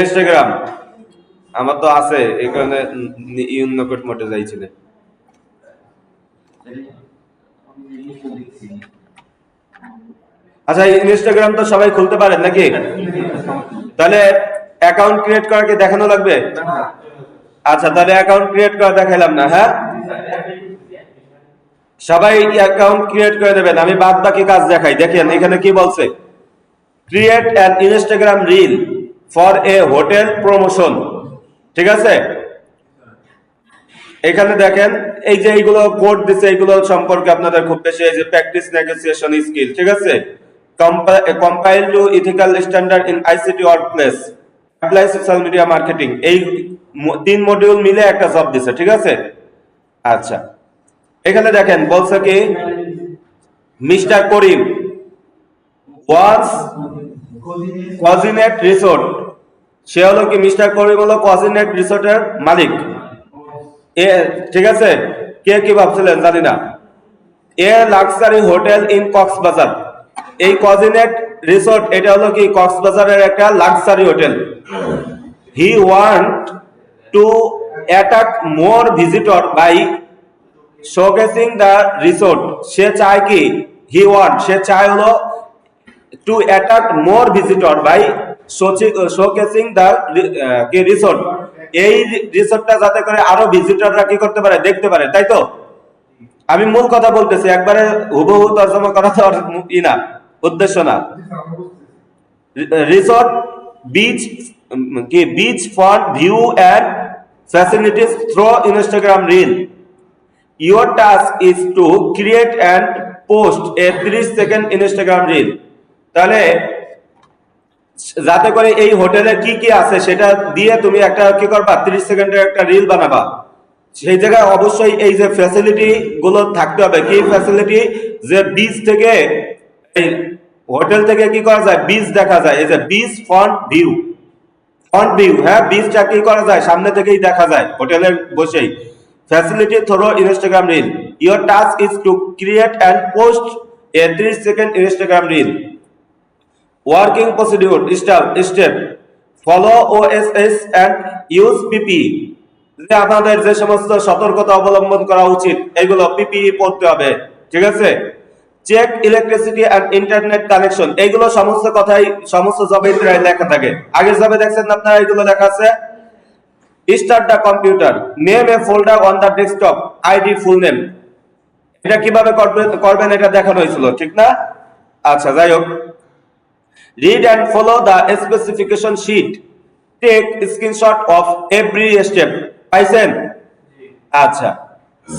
Instagram আমার তো আছে, এই কারণে ইউনিকোড মোডে যাইছিল। আচ্ছা, ইনস্টাগ্রাম তো সবাই খুলতে পারেন নাকি? তাহলে অ্যাকাউন্ট ক্রিয়েট করা কি দেখানো লাগবে? আচ্ছা, তাহলে অ্যাকাউন্ট ক্রিয়েট করা দেখাইলাম না। হ্যাঁ, সবাই অ্যাকাউন্ট ক্রিয়েট করে দেবেন, আমি বাদ বাকি কাজ দেখাই। দেখেন এখানে কি বলছে, create an Instagram reel for a hotel promotion. ঠিক আছে, এখানে দেখেন এই যে এইগুলো কোড দিচ্ছে, এইগুলো সম্পর্কে আপনাদের খুব বেশি, এই যে প্র্যাকটিস নেগোসিয়েশন স্কিল, ঠিক আছে, compile to ethical standard in ICT workplace, apply social media marketing, এই 3 মডিউল মিলে একটা জব দিছে। ঠিক আছে, আচ্ছা এখানে দেখেন বলছে কি, মিস্টার করিম ওয়াজ কোজিনেট রিসোর্ট, সে হলো কি, মিস্টার করিম হলো কোজিনেট রিসোর্টের মালিক। ঠিক আছে, কে কি ভাবছিলেন জানি না। A luxury hotel in Cox's Bazar, এই কোজিনেট রিসোর্ট এটা হলো কি কক্সবাজারের একটা luxury hotel. He want to attract more visitor by showcasing the resort, সে চায় কি, হি ওয়ান্ট সে চায় হলো to attract more visitor by showcasing the resort, এই রিসোর্টটা যাতে করে আরো ভিজিটররা কি করতে পারে, দেখতে পারে, তাই তো? আমি মূল কথা বলতেছি, একবারে হুবহু তর্জমা করা তো না, উদ্দেশ্য না। রিসোর্ট বিচ কি, beach front view and facilities through Instagram reel. Your task is to create and post a 30 second Instagram reel. তাহলে যাতে করে এই হোটেলে কি কি আছে সেটা দিয়ে তুমি একটা কি করবা, 30 সেকেন্ডের একটা রিল বানাবা। সেই জায়গায় অবশ্যই এই যে ফ্যাসিলিটি গুলো থাকতে হবে। কি ফ্যাসিলিটি? যে বিচ থেকে, এই হোটেল থেকে কি করা যায়, বিচ দেখা যায়, এই যে beach front view, front view, হ্যাঁ, বিচটা কি করা যায়, সামনে থেকেই দেখা যায় হোটেলের বসেই। Facility through Instagram reel. Your task is to create and post a 30 second Instagram reel. Working procedure step, follow OSS and use PP, যে আপনাদের যে সমস্ত সতর্কতা অবলম্বন করা উচিত এগুলো পিপিই পড়তে হবে। ঠিক আছে, check electricity and internet connection, এইগুলো সমস্ত কথাই সমস্ত জবে লেখা থাকে। আগের জবে দেখছেন আপনারা, এগুলো লেখা আছে। Start the computer, name A folder on the desktop, ID full name, এটা কিভাবে করবেন এটা দেখানো হয়েছিল, ঠিক না? আচ্ছা, যাই হোক, read and follow the specification sheet, take screenshot of every step, পাইছেন? আচ্ছা,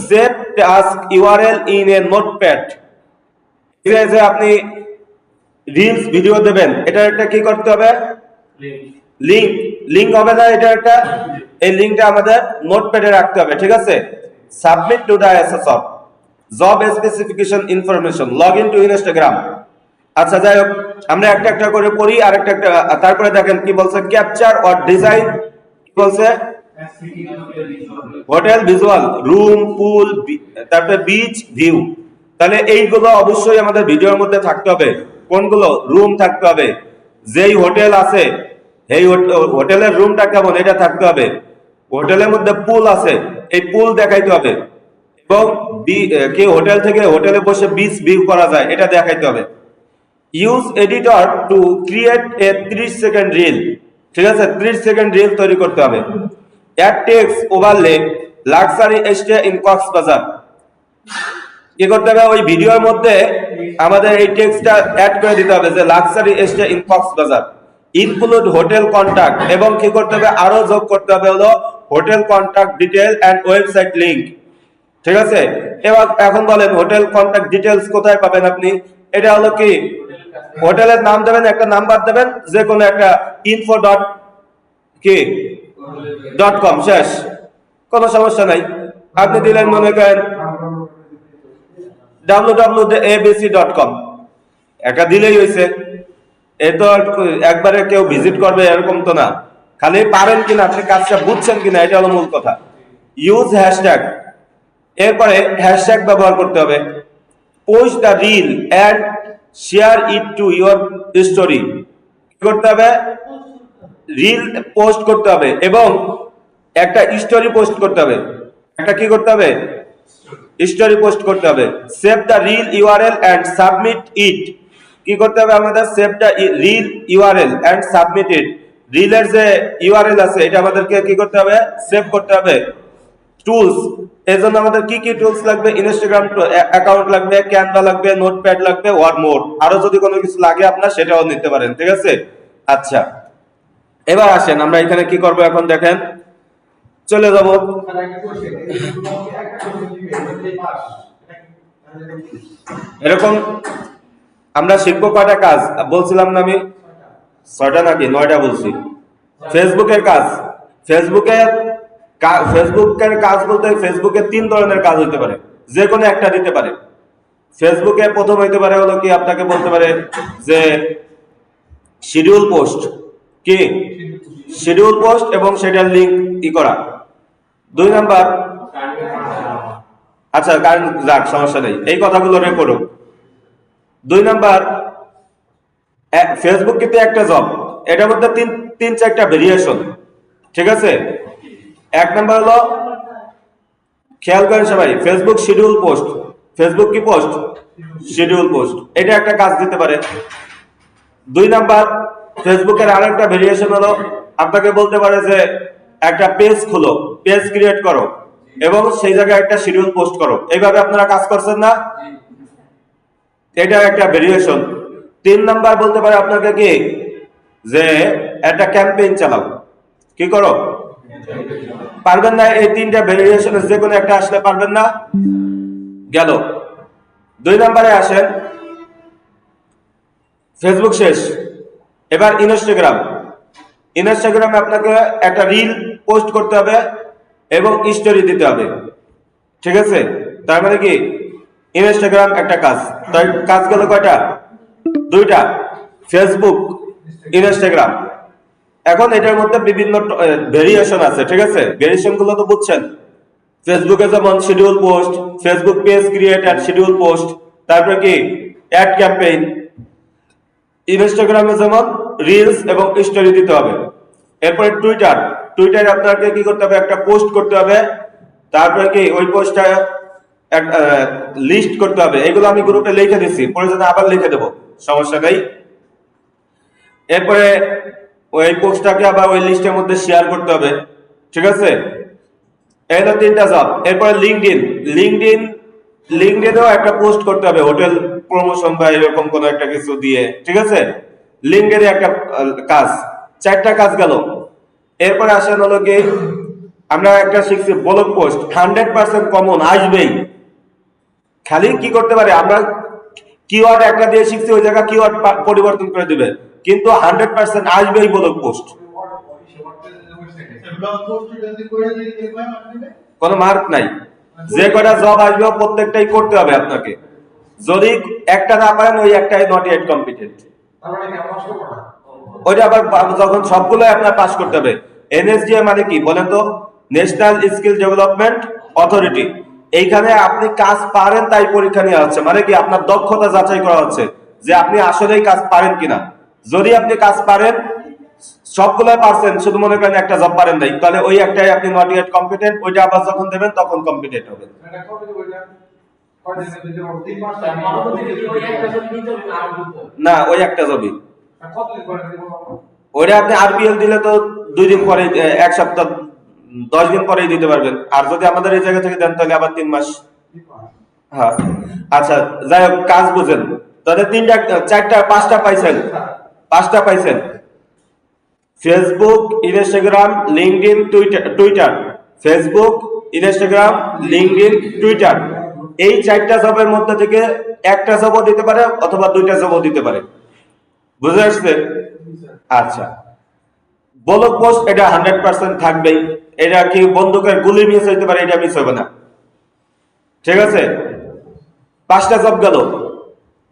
save task URL in a notepad, ঠিক আছে, আপনি রিলস ভিডিও দেবেন, এটা একটা কি করতে হবে, লিংক হবে না, এটা একটা, এই লিংকটা আমাদের নোটপ্যাডে রাখতে হবে। ঠিক আছে, submit to the assessor, job specification information, log in two Instagram. আচ্ছা, যাই হোক, আমরা একটা একটা করে পড়ি, আর একটা একটা, তারপরে দেখেন কি বলছে, ক্যাপচার অর ডিজাইন, কি বলছে, হোটেল ভিজুয়াল, রুম, পুল, তারপরে বিচ ভিউ। তাহলে এইগুলো অবশ্যই আমাদের ভিডিওর মধ্যে থাকতে হবে। কোনগুলো? রুম থাকতে হবে, যেই হোটেল আছে এই হোটেলের রুমটা কেমন এটা থাকতে হবে। হোটেলের মধ্যে পুল আছে, এই পুল দেখাইতে হবে, এবং কি হোটেল থেকে হোটেলে বসে বিচ ভিউ করা যায় এটা দেখাইতে হবে। Use editor to create a 30 second reel, ঠিক আছে, 30 সেকেন্ড রিল তৈরি করতে হবে। Add text overlay luxury stay in Cox's Bazar, কি করতে হবে, ওই ভিডিওর মধ্যে আমাদের এই টেক্সটটা অ্যাড করে দিতে হবে যে luxury stay in Cox's Bazar, include hotel contact, এবং কি করতে হবে, আরো যোগ করতে হবে হলো hotel contact detail and website link. ঠিক আছে, এবার এখন বলেন হোটেল কন্টাক্ট ডিটেলস কোথায় পাবেন আপনি? এটা হলো কি, হোটেলের নাম দেবেন, একটা নাম্বার দেবেন, যে কোনো একটা info.com, শেষ, কোনো সমস্যা নাই। আপনি দিলেন মনে করেন www.abc.com, একটা দিলেই হয়েছে। এ তো একবারে কেউ ভিজিট করবে এরকম তো না, খালি পারেন কিনা, আপনি কাজটা বুঝছেন কিনা, এটা হলো মূল কথা। ইউজ হ্যাশট্যাগ, এরপরে হ্যাশট্যাগ ব্যবহার করতে হবে। Post the reel and share it to your story, কি করতে হবে, রিল পোস্ট করতে হবে এবং একটা স্টোরি পোস্ট করতে হবে। একটা কি করতে হবে? স্টোরি পোস্ট করতে হবে। Save the reel URL and submit it. কি করতে হবে আমাদের? Save the reel URL and submit it. রিলের যে ইউআরএল আছে এটা আমাদেরকে কি করতে হবে? সেভ করতে হবে। টুলস, এর জন্য আমাদের কি কি টুলস লাগবে? ইনস্টাগ্রাম অ্যাকাউন্ট লাগবে, ক্যানভা লাগবে, নোটপ্যাড লাগবে, ওয়ার্ডমোড। আরো যদি কোনো কিছু লাগে আপনার সেটাও নিতে পারেন, ঠিক আছে? আচ্ছা, এবার আসেন আমরা এখানে কি করব এখন দেখেন। চলে যাব, এরকম আমরা শিখবো কয়টা কাজ বলছিলাম না আমি? 6টা নাকি 9টা বলছি। ফেসবুকের কাজ, ফেসবুকের ফেসবুকের কাজ বলতে ফেসবুকে 3 ধরনের কাজ হইতে পারে, যে কোনো একটা দিতে পারে। ফেসবুকে প্রথম হইতে পারে হলো কি, আপনাকে বলতে পারে যে শিডিউল পোস্ট, কি শিডিউল পোস্ট এবং সেটার লিংক ই করা। 2 নাম্বার, আচ্ছা কারণ যাক সমস্যা নেই, এই কথাগুলো রেকর্ড হোক। 2 নাম্বার, ফেসবুক কিন্তু একটা জব, এটার মধ্যে 3-4টা ভেরিয়েশন, ঠিক আছে? 1 নাম্বার হলো, খেয়াল করেন সবাই, ফেসবুক শিডিউল পোস্ট। ফেসবুক কি পোস্ট? শিডিউল পোস্ট, এটা একটা কাজ দিতে পারে। 2 নাম্বার, ফেসবুকের আরেকটা ভেরিয়েশন হলো, আপনাকে বলতে পারে যে একটা পেজ খুলো, পেজ ক্রিয়েট করো এবং সেই জায়গায় একটা শিডিউল পোস্ট করো। এইভাবে আপনারা কাজ করছেন না? এটা একটা ভেরিয়েশন। 3 নাম্বার বলতে পারে আপনাকে কি, যে একটা ক্যাম্পেইন চালাও। কি করো? পারবেন না? এই 3টা ভেরিয়েশনের যে কোনো একটা আসলে পারবেন না? গেল। 2 নাম্বারে আসেন, ফেসবুক শেষ, এবার ইনস্টাগ্রাম। ইনস্টাগ্রামে আপনাকে একটা রিল পোস্ট করতে হবে এবং স্টোরি দিতে হবে, ঠিক আছে? তার মানে কি, ইনস্টাগ্রাম একটা কাজ। তাই কাজ গেল কয়টা? 2টা, ফেসবুক, ইনস্টাগ্রাম। এখন এটার মধ্যে বিভিন্ন ভেরিয়েশন আছে, ঠিক আছে? ভেরিয়েশন গুলো তো বুঝছেন। ফেসবুকে যেমন schedule post, Facebook page create add schedule post, তারপরে কি অ্যাড ক্যাম্পেইন। ইনস্টাগ্রামে যেমন রিলস এবং স্টোরি দিতে হবে। এরপরে টুইটার, টুইটারে আপনাকে কি করতে হবে? একটা পোস্ট করতে হবে, তারপরে কি ওই পোস্টটা লিস্ট করতে হবে। এগুলো আমি গ্রুপে লিখে দিচ্ছি, প্রয়োজনে আবার লিখে দেবো, সমস্যা নেই। এরপরে ওই পোস্টটাকে আবার ওই লিস্টের মধ্যে শেয়ার করতে হবে, ঠিক আছে? এই হলো 3টা জব। এরপরে লিঙ্কডইন, লিঙ্কডইনেও একটা পোস্ট করতে হবে, হোটেল প্রমোশন বা এরকম কোন একটা কিছু দিয়ে, ঠিক আছে? লিঙ্কডইনে একটা কাজ। 4টা কাজ গেল। এরপরে আসেন হলো কি, আমরা একটা শিখছি ব্লগ পোস্ট। 100% কমন আসবেই। খালি কি করতে পারে, আমরা কিওয়ার্ড একটা দিয়ে শিখছি, ওই জায়গা কিওয়ার্ড পরিবর্তন করে দিবে, কিন্তু 100% আসবেই ব্লগ পোস্ট। কোনো মার্ক নাই, যে কয়টা জব আসবে প্রত্যেকটাই করতে হবে আপনাকে। যদি একটা না পারেন, ওই একটাই নট ইয়েট কমপ্লিটেড। ওইটা আবার যখন সবগুলো আপনার পাস করতে হবে। এনএসডিএ মানে কি বলেন তো? National skill development authority. এইখানে আপনি কাজ পারেন তাই পরীক্ষা নেওয়া হচ্ছে, মানে কি আপনার দক্ষতা যাচাই করা হচ্ছে যে আপনি আসলেই কাজ পারেন কিনা। যদি আপনি কাজ পারেন, সবগুলো পারছেন, শুধু মনে করেন একটা জব পারেন নাই, তাহলে ওই একটাই আপনি নট ইয়েট কমপ্লিটেড। ওইটা আবার যখন দেবেন তখন কমপ্লিটেড হবে। না, ওই একটা জবই। ওইটা আপনি আরপিএল দিলে তো 2 দিন পরে, 1 সপ্তাহ 10 দিন পরেই দিতে পারবেন। আর যদি আমাদের এই জায়গা থেকে দেন তাহলে আবার 3 মাস। হ্যাঁ, আচ্ছা যাই হোক, কাজ বুঝেন। তাহলে 3টা 4টা 5টা পাইছেন, 5টা পাইছেন। Facebook, Instagram, LinkedIn, Twitter. Facebook, Instagram, LinkedIn, Twitter. এই 4টা জবের মধ্যে থেকে একটা জবও দিতে পারে অথবা 2টা জবও দিতে পারে। বুঝে আসছে? আচ্ছা, ব্লগ পোস্ট এটা 100% থাকবেই। এটা কি বন্দুকের গুলি মিস হইতে পারে, এটা মিস হবে না, ঠিক আছে? 5টা জব গেল।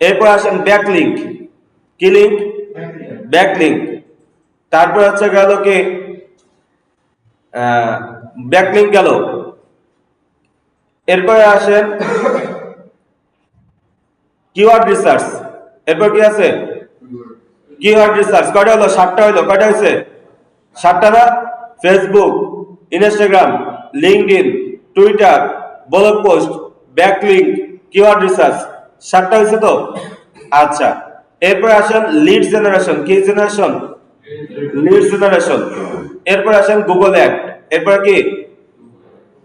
এরপর আসেন ব্যাকলিংক। কি লিংক? ব্যাকলিংক। তারপর হচ্ছে গেল কি, ব্যাকলিংক গেল। এরপরে আসেন কিওয়ার্ড রিসার্চ। এরপর কি আছে? Keyword research. কয়টা হলো? 7টা হলো। কয়টা হয়েছে? 7টা না? Facebook, Instagram, LinkedIn, Twitter, blog post, backlink, keyword research, 7টা হয়েছে তো? আচ্ছা, এরপর আসেন লিড জেনারেশন। কি জেনারেশন? Lead generation. এরপর আসেন গুগল অ্যাড। এরপর কি?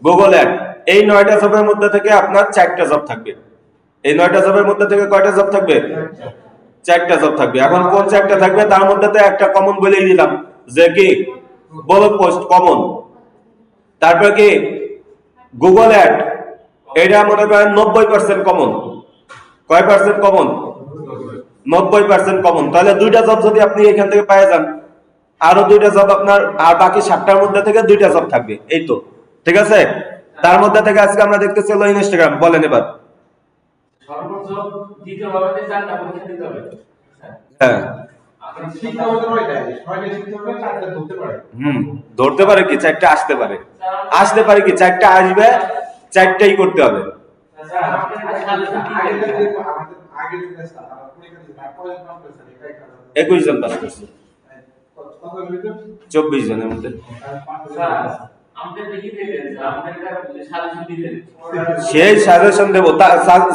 Google ad. এই 9টা জবের মধ্যে থেকে আপনার 4টা জব থাকবে। এই 9টা জবের মধ্যে থেকে কয়টা জব থাকবে? 4টা জব থাকবে। এখন কোন 4টা থাকবে? তার মধ্যে তো একটা কমন বলেই দিলাম, যে কি ব্লগ পোস্ট কমন। তারপর কি গুগল অ্যাড, এটা মনে করেন 90% কমন। কয় পার্সেন্ট কমন? 90% কমন। তাহলে 2টা জব যদি আপনি এখান থেকে পেয়ে যান, আরো 2টা জব আপনার, আর বাকি 7টার মধ্যে থেকে 2টা জব থাকবে। এই তো, ঠিক আছে। তার মধ্যে থেকে আজকে আমরা দেখতেছি হলো ইনস্টাগ্রাম। বলেন এবার। সর্বোচ্চ দ্বিতীয় ভাবে 4টা পরীক্ষা দিতে হবে। হ্যাঁ, ধরতে পারে কি 4টা আসতে পারে, আসতে পারে কি 4টা আসবে, 4টাই করতে হবে। আগে 21 জন পাস করছে, 24 জনের মধ্যে। সেই সাজেশন দেবো,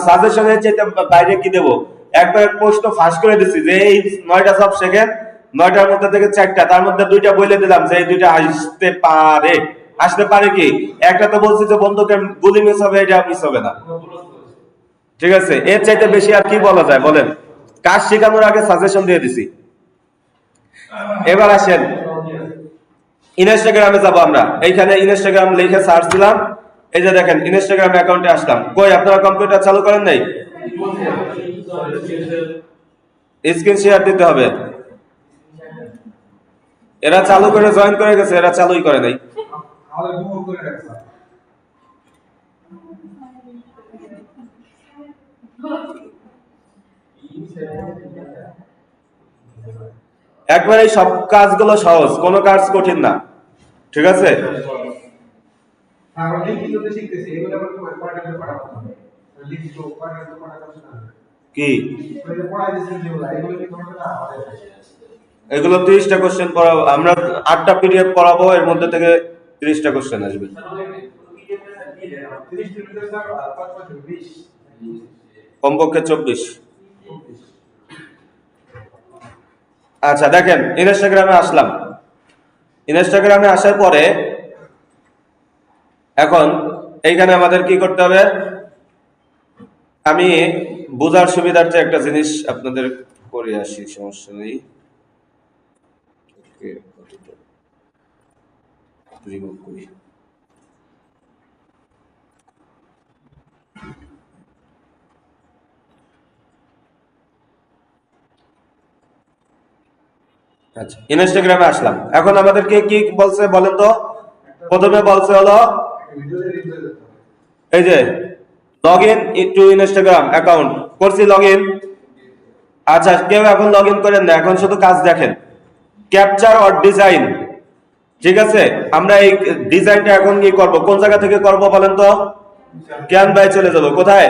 সাজেশনের চাইতে বাইরে কি দেবো? একবার প্রশ্ন ফাঁস করে দিচ্ছি যে এই 9টা জব সেকেন্ড, 9টার মধ্যে থেকে 4টা, তার মধ্যে 2টা বলে দিলাম যে এই 2টা আসতে পারে। আসতে পারে কি? একটা তো বলছি যে বন্ধুকে গুলি মিস হবে, এটা মিস হবে না। ঠিক আছে, এর চাইতে বেশি আর কি বলা যায় বলেন? কাজ শেখানোর আগে সাজেশন দিয়ে দিছি। এবার আসেন ইনস্টাগ্রামে যাব আমরা। এইখানে ইনস্টাগ্রাম লিখে সার্চ দিলাম, এই যে দেখেন ইনস্টাগ্রাম অ্যাকাউন্টে আসলাম। কই আপনারা কম্পিউটার চালু করেন নাই? স্ক্রিন শেয়ার দিতে হবে। এরা চালু করে জয়েন করে গেছে, এরা চালুই করে নাই। একবারে সব কাজগুলো সহজ, কোনো কাজ কঠিন না। ঠিক আছে, কি এগুলো 30টা কোশ্চেন পড়াবো আমরা, 8টা পিডিএফ পড়াবো, এর মধ্যে থেকে 30টা কোশ্চেন আসবে। কমপক্ষে 24। আচ্ছা দেখেন, ইনস্টাগ্রামে আসলাম। ইনস্টাগ্রামে আসার পরে এখন এইখানে আমাদের কি করতে হবে? আমি বোঝার সুবিধার্থে একটা জিনিস আপনাদের করে আসি, সমস্যা নেই। রিমুভ করি। আচ্ছা, ইনস্টাগ্রামে আসলাম। এখন আমাদেরকে কি বলছে বলেন তো? প্রথমে বলছে হলো এই যে log in two Instagram account. করছি লগ ইন। আচ্ছা, কেউ এখন লগ ইন করেন না, এখন শুধু কাজ দেখেন। Capture or design. ঠিক আছে, আমরা এই ডিজাইনটা এখন কি করব? কোন জায়গা থেকে করব বলেন তো? ক্যানভায় চলে যাব। কোথায়?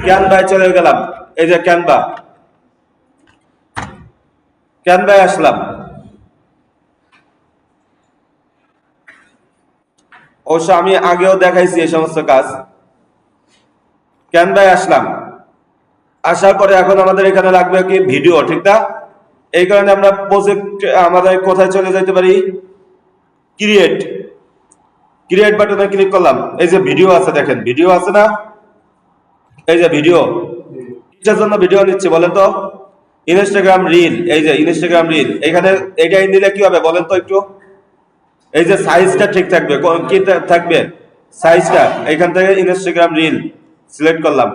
ক্যানভায় চলে গেলাম। এই যে ক্যানভা, ক্যানভায় আসলাম। অবশ্য আমি আগেও দেখাইছি এই সমস্ত কাজ। ক্যানভায় আসলাম। আসার পরে এখন আমাদের এখানে লাগবে কি ভিডিও, ঠিক না? এই কারণে আমরা প্রজেক্ট আমাদের কোথায় চলে যেতে পারি? ক্রিয়েট। ক্রিয়েট বাটনে ক্লিক করলাম। এই যে ভিডিও আছে, দেখেন ভিডিও আছে না? এই যে ভিডিও, কিসের জন্য ভিডিও নিচ্ছে বলেন তো? Instagram reel. এই যে ইনস্টাগ্রাম রিল, এখানে এটাই নিলে কি হবে বলেন তো একটু? এই যে সাইজটা ঠিক থাকবে, কি থাকবে সাইজটা? এখান থেকে ইনস্টাগ্রাম রিল সিলেক্ট করলাম।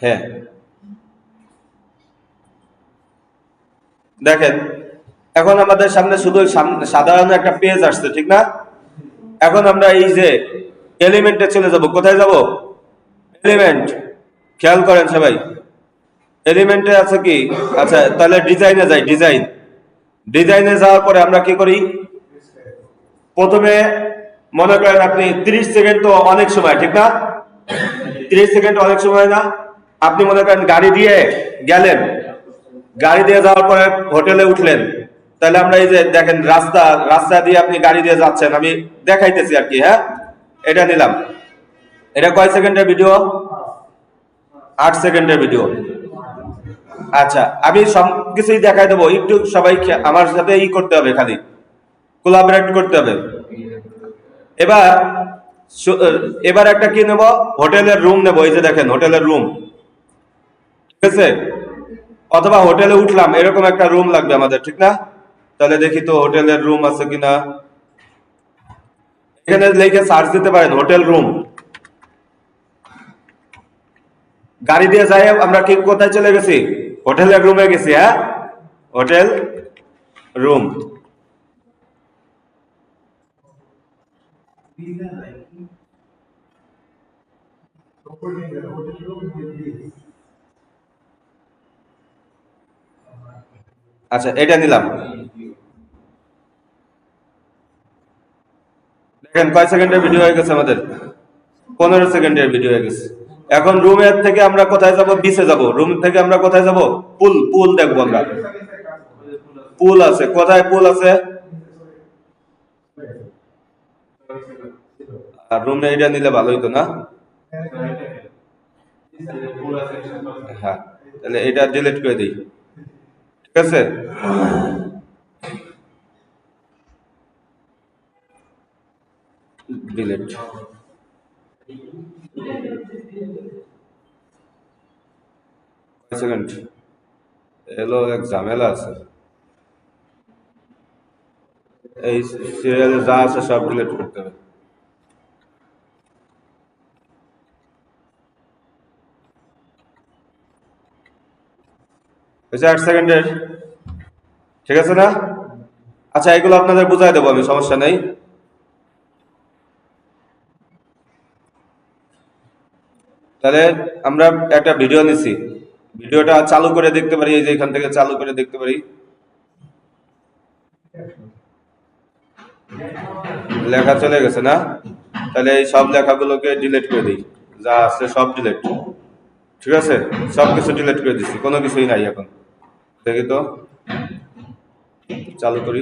হ্যাঁ, দেখেন এখন আমাদের সামনে শুধু সাধারণ একটা পেজ আসছে, ঠিক না? এখন আমরা এই যে এলিমেন্টে চলে যাব। কোথায় যাব? এলিমেন্ট। খেয়াল করেন সবাই, এলিমেন্টে আছে কি? আচ্ছা, তাহলে ডিজাইনে যাই। ডিজাইন, ডিজাইনে যাওয়ার পরে আমরা কি করি? প্রথমে মনে করেন আপনি 30 সেকেন্ড তো অনেক সময়, ঠিক না? 30 সেকেন্ড অনেক সময় না? আপনি মনে করেন গাড়ি দিয়ে গেলেন, গাড়ি দিয়ে যাওয়ার পরে হোটেলে উঠলেন, তাহলে আমরা এই যে দেখেন রাস্তা দিয়ে আপনি গাড়ি দিয়ে যাচ্ছেন, আমি দেখাইতেছি আর কি। হ্যাঁ, এটা নিলাম। এটা কয় সেকেন্ডের ভিডিও? 8 সেকেন্ডের ভিডিও। আচ্ছা, আমি সব কিছুই দেখাই দেবো, একটু সবাই আমার সাথে করতে হবে, খালি কোলাবরেট করতে হবে। এবার এবার একটা কি নেব? হোটেলের রুম নেব। এই যে দেখেন হোটেলের রুম, ঠিক আছে? অথবা হোটেলে উঠলাম, এরকম একটা রুম লাগবে আমাদের, ঠিক না? তাহলে দেখি তো হোটেলের রুম আছে কিনা। এখানে লিখে সার্চ দিতে পারেন হোটেল রুম। গাড়ি দিয়ে যাই আমরা কি কোথায় চলে গেছি? হোটেলের রুমে গেছি। হ্যাঁ, হোটেল রুম। আচ্ছা, এটা নিলাম। দেখেন কয় সেকেন্ডের ভিডিও হয়ে গেছে আমাদের? 15 সেকেন্ডের ভিডিও হয়ে গেছে। এখন রুমের থেকে আমরা কোথায় যাব? বিচে যাব। রুম থেকে আমরা কোথায় যাব? পুল দেখবো আমরা। পুল আছে কোথায়? পুল আছে আর রুমে এটা নিলে ভালো হইতো না? হ্যাঁ, তাহলে এটা ডিলিট করে দিই, ঠিক আছে? ডিলিট। সেকেন্ড এলো, এক ঝামেলা আছে। এই সিরিয়ালে যা আছে সব ডিলিট করতে হবে। 8 সেকেন্ডের, ঠিক আছে না? আচ্ছা, এগুলো আপনাদের বুঝাই দেবো আমি, সমস্যা নেই। তাহলে আমরা একটা ভিডিও নিছি, ভিডিওটা চালু করে দেখতে পারি। এই যে এখান থেকে চালু করে দেখতে পারি। লেখা চলে গেছে না? তাহলে এই সব লেখাগুলোকে ডিলিট করে দিই, যা আছে সব ডিলিট, ঠিক আছে? সব কিছু ডিলিট করে দিচ্ছি, কোনো কিছুই নাই এখন। দেখি তো, চালু করি।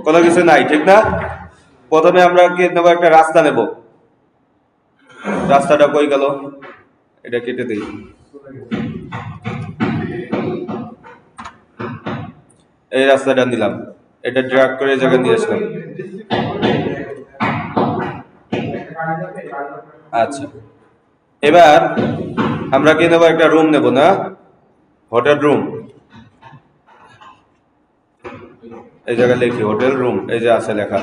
কোনো কিছু নাই, ঠিক না? প্রথমে আমরা কি নেবো? একটা রাস্তা নেব। রাস্তাটা কই গেল? এটা কেটে দিই। এই রাস্তাটা নিলাম, এটা ড্র্যাগ করে এই জায়গায় নিয়ে আসলাম। আচ্ছা, এবার আমরা কি নেবো? একটা রুম নেব না? Hotel room. এই জায়গায় লিখি হোটেল রুম, এই যে আছে লেখা।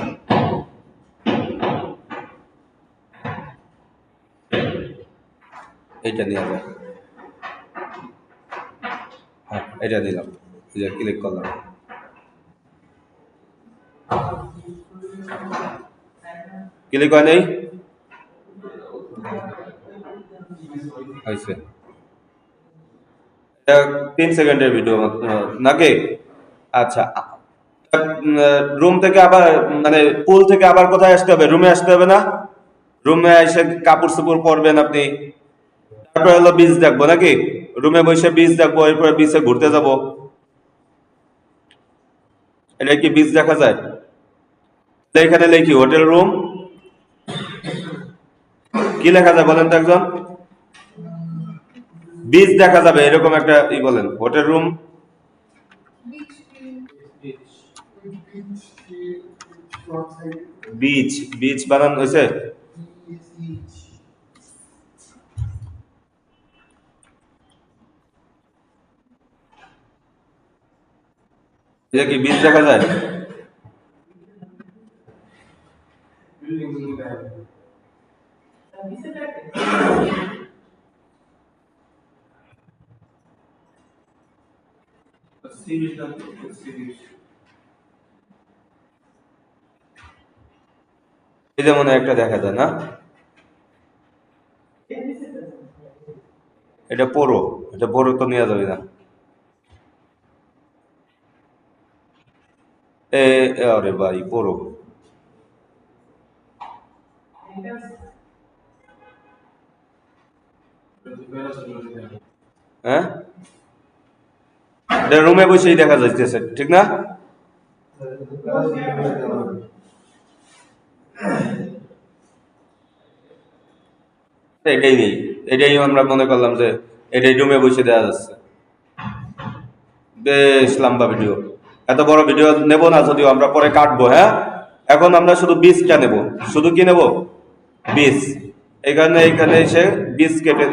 এইটা নিয়ে যায়। হ্যাঁ, এটা দিলাম, এই যে ক্লিক করলাম। ক্লিক হয় নেই? হয়েছে। 3 সেকেন্ডের ভিডিও নাকি? আচ্ছা, রুম থেকে আবার মানে পুল থেকে আবার কোথায় আসতে হবে? রুমে আসতে হবে না? রুমে এসে কাপড় চোপড় পরবেন আপনি, তারপরে হলো বিচ দেখবো নাকি? রুমে বসে বিচ দেখবো, এরপরে বিচে ঘুরতে যাব। এটা কি বিচ দেখা যায়? এখানে লিখি হোটেল রুম। কি লেখা যায় বলেন তো একজন? বিচ দেখা যাবে এরকম একটা বলেন, হোটেল রুম। বিচ, বিচ বানানো হয়েছে? এটা কি বিচ দেখা যায়? এই যেমন একটা দেখা যায় না? এটা পড়ো, এটা পড়ো তো নেওয়া যাবে না। আরে ভাই, পড়ো। হ্যাঁ, এটা রুমে বসেই দেখা যাইতেছে, ঠিক না? এটাই নেই, এটাই আমরা মনে করলাম যে এটাই রুমে বসে দেওয়া যাচ্ছে। বেশ লম্বা ভিডিও, এত বড় ভিডিও নেব না, যদিও আমরা পরে কাটবো। হ্যাঁ, এখন আমরা শুধু বীজটা নেব। শুধু কি নেব? বীজ। এইখানে এসে বীজ কেটে,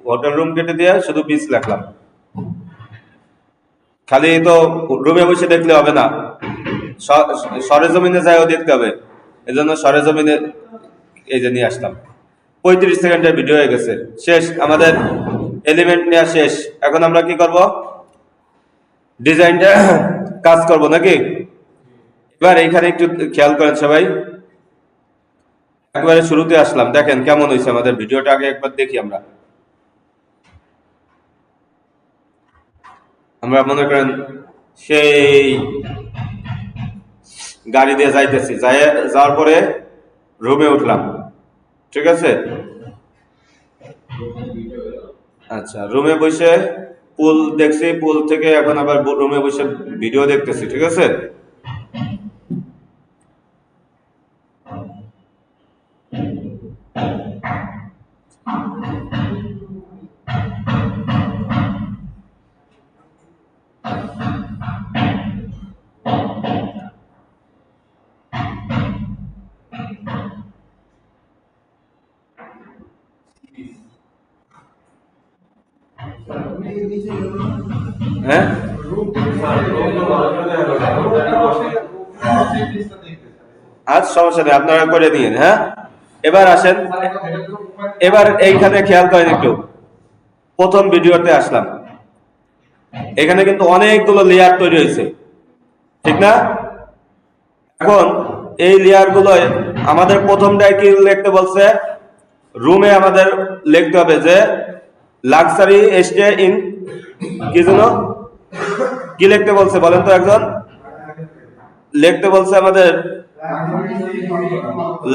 হোটেল রুম কেটে দিয়ে শুধু বীজ লিখলাম। খালি তো রুমে বসে দেখলে হবে না, সরেজমিনে যাইও দেখতে হবে। এই জন্য সরেজমিনে এই যে নিয়ে আসলাম। 35 সেকেন্ডের ভিডিও হয়ে গেছে, শেষ আমাদের এলিমেন্ট নেওয়া শেষ। এখন আমরা কি করব? ডিজাইনটা কাজ করব নাকি? এবার এইখানে একটু খেয়াল করেন সবাই। একবারে শুরুতে আসলাম, দেখেন কেমন হয়েছে আমাদের ভিডিওটা, আগে একবার দেখি। আমরা মনে করেন সেই গাড়ি দিয়ে যাইতেছি, যাওয়ার পরে রুমে উঠলাম, ঠিক আছে? আচ্ছা, রুমে বসে পুল দেখছি, পুল থেকে এখন আবার রুমে বসে ভিডিও দেখতেছি, ঠিক আছে? হ্যাঁ, আজ সমস্যা নেই, আপনারা করে নিন। হ্যাঁ, এবার আসেন, এবার এইখানে খেয়াল করেন একটু। প্রথম ভিডিওতে আসলাম, এখানে কিন্তু অনেকগুলো লেয়ার তৈরি হয়েছে, ঠিক না? এখন এই লেয়ার গুলোয় আমাদের প্রথমটায় কি লিখতে বলছে? রুমে আমাদের লিখতে হবে যে লাক্সারি স্টে ইন, কি যেন কি লিখতে বলছে বলেন তো একজন? লিখতে বলছে আমাদের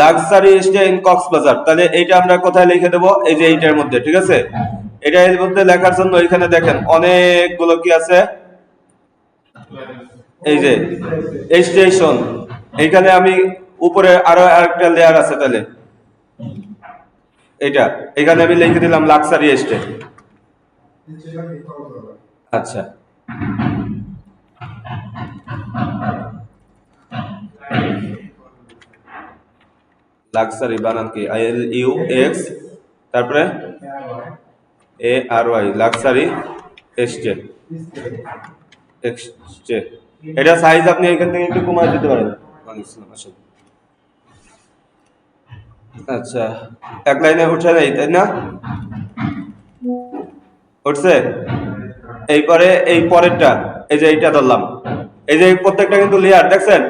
লাক্সারি স্টে ইন কক্সবাজার। তাহলে এইটা আমরা কোথায় লিখে দেবো? এই যে এইটার মধ্যে, ঠিক আছে? এটা এর মধ্যে লেখার জন্য এখানে দেখেন অনেকগুলো কি আছে, এই যে স্টেশন। এইখানে আমি উপরে আরো আরেকটা লেয়ার আছে, তাহলে এটা এখানে আমি লিখে দিলাম লাক্সারি স্টে। আচ্ছা, লাক্সারি বানান কি? LUX, তারপরে ARY, লাক্সারি স্টে। স্টে, এটা সাইজ আপনি এখান থেকে একটু কমায় দিতে পারেন। আচ্ছা, এক লাইনে উঠে নেই, তাই না? উঠছে? এইবারে এই পরেরটা, এই যে এইটা ধরলাম, এই যে প্রত্যেকটা কিন্তু লেয়ার, দেখছেন?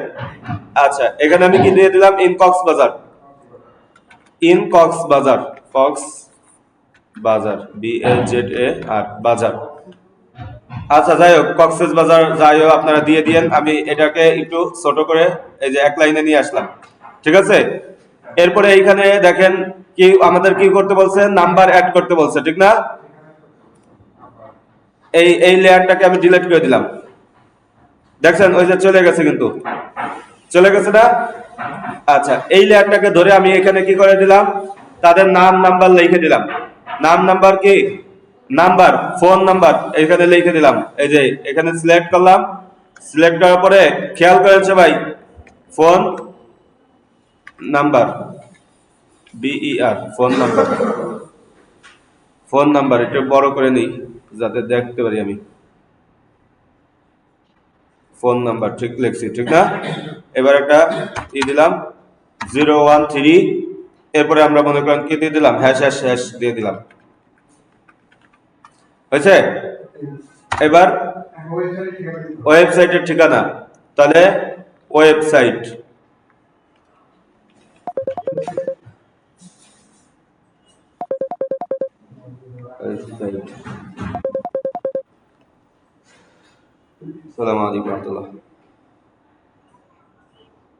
আচ্ছা, এখানে আমি কি দিয়ে দিলাম? In Cox's Bazar. In Cox's Bazar, Cox Bazar, BAZAR, বাজার। আচ্ছা, যাই হোক, কক্সেস বাজার যাই হোক, আপনারা দিয়ে দিয়েন। আমি এটাকে একটু ছোট করে এই যে এক লাইনে নিয়ে আসলাম, ঠিক আছে? এরপরে এইখানে দেখেন কি আমাদের কি করতে বলছে? নাম্বার অ্যাড করতে বলছে, ঠিক না? এই লেয়ারটাকে আমি ডিলিট করে দিলাম, দেখছেন? ওই যে চলে গেছে, কিন্তু চলে গেছে না? আচ্ছা, এই লেয়ারটাকে ধরে আমি এখানে কি করে দিলাম? তাদের নাম নাম্বার লিখে দিলাম। নাম নাম্বার কি? নাম্বার, ফোন নাম্বার এখানে লিখে দিলাম। এই যে এখানে সিলেক্ট করলাম, সিলেক্ট করার পরে খেয়াল করেন সবাই, phone number, BER, phone number. Phone number একটু বড় করে নিই যাতে দেখতে পারি আমি। ফোন নাম্বার ঠিক লিখছি, ঠিক না? এবার একটা কি দিলাম? 013। এরপরে আমরা মনে করেন কি দিয়ে দিলাম? ## দিয়ে দিলাম, হয়েছে? এবার ওয়েবসাইটের ঠিকানা, তাহলে ওয়েবসাইট, আসসালামু আলাইকুম রহমতুল্লাহ।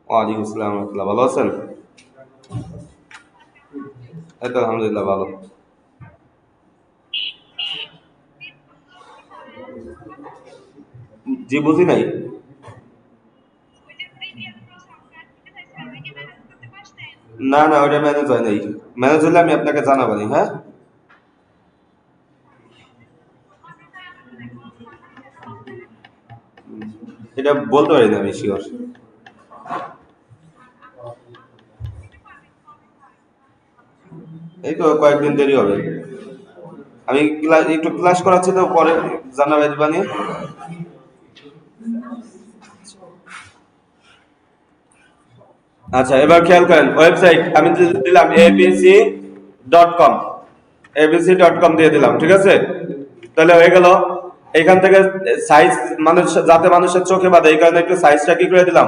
ওয়ালাইকুম আসসালাম রহমতুল্লাহ। ভালো আছেন? এই তো আলহামদুলিল্লাহ ভালো। জি বুঝি নাই। না না, ওইটা ম্যানেজ হয় নাই। ম্যানেজ হলে আমি আপনাকে জানাবানি, হ্যাঁ। এটা বলতে পারি না আমি শিওর। এই তো কয়েকদিন দেরি হবে। আমি একটু ক্লাস করাচ্ছি তো, পরে জানাবে দিবানি। আচ্ছা, এবার খেয়াল করেন, ওয়েবসাইট আমি দিলাম abc.com, abc.com দিয়ে দিলাম, ঠিক আছে। তাহলে হয়ে গেল। এখান থেকে সাইজ মানুষ, যাতে মানুষের চোখে বাঁধে এই কারণে একটু সাইজটা কি করে দিলাম,